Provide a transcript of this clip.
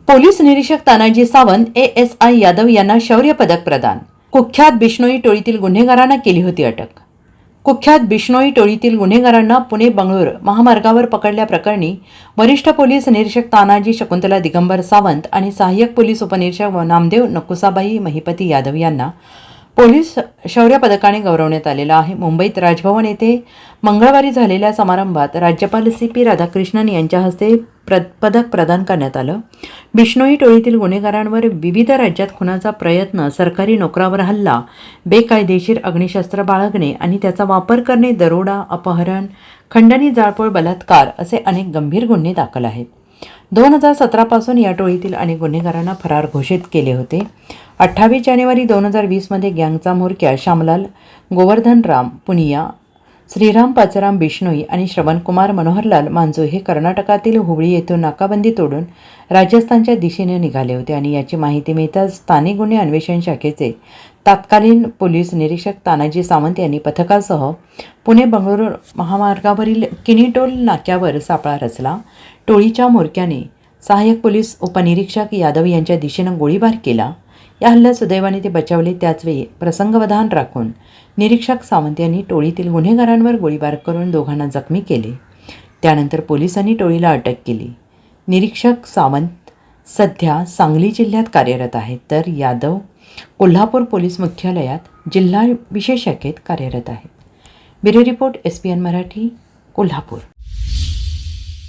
Police निरीक्षक Tanaji Sawant ASI Yadav यांना शौर्य पदक प्रदान। कुख्यात बिश्नोई टोळीतील गुन्हेगारांना केली होती अटक। कुख्यात बिश्नोई टोळीतील गुन्हेगारांना पुणे बंगळूर महामार्गावर पकडल्याप्रकरणी वरिष्ठ पोलीस निरीक्षक तानाजी शकुंतला दिगंबर सावंत आणि सहाय्यक पोलीस उपनिरीक्षक नामदेव नकुसाबाई महिपती यादव यांना पोलीस शौर्य पदकाने गौरवण्यात आलेलं आहे। मुंबईत राजभवन येथे मंगळवारी झालेल्या समारंभात राज्यपाल CP राधाकृष्णन यांच्या हस्ते पदक प्रदान करण्यात आलं। बिश्नोई टोळीतील गुन्हेगारांवर विविध राज्यात खुनाचा प्रयत्न, सरकारी नोकरावर हल्ला, बेकायदेशीर अग्निशस्त्र बाळगणे आणि त्याचा वापर करणे, दरोडा, अपहरण, खंडणी, जाळपोळ, बलात्कार असे अनेक गंभीर गुन्हे दाखल आहेत। 2017 पासून या टोळीतील अनेक गुन्हेगारांना फरार घोषित केले होते। 28 जानेवारी 2020 मध्ये गँगचा म्होरक्या श्यामलाल गोवर्धन राम पुनिया, श्रीराम पाचराम बिश्नोई आणि श्रवणकुमार मनोहरलाल मांजू हे कर्नाटकातील हुबळी येथून नाकाबंदी तोडून राजस्थानच्या दिशेने निघाले होते आणि याची माहिती मिळताच स्थानिक गुन्हे अन्वेषण शाखेचे तत्कालीन पोलीस निरीक्षक तानाजी सावंत यांनी पथकासह पुणे बंगळूरू महामार्गावरील किनीटोल नाक्यावर सापळा रचला। टोळीच्या म्होरक्याने सहाय्यक पोलीस उपनिरीक्षक यादव यांच्या दिशेनं गोळीबार केला। या हल्ल्यात सुदैवाने ते बचावले। त्याचवेळी प्रसंगवधान राखून निरीक्षक सावंत यांनी टोळीतील गुन्हेगारांवर गोळीबार करून दोघांना जखमी केले। त्यानंतर पोलिसांनी टोळीला अटक केली। निरीक्षक सावंत सध्या सांगली जिल्ह्यात कार्यरत आहेत, तर यादव कोल्हापूर पोलीस मुख्यालयात जिल्हा विशेष शाखेत कार्यरत आहेत। Bureau report SPN Marathi, Kolhapur.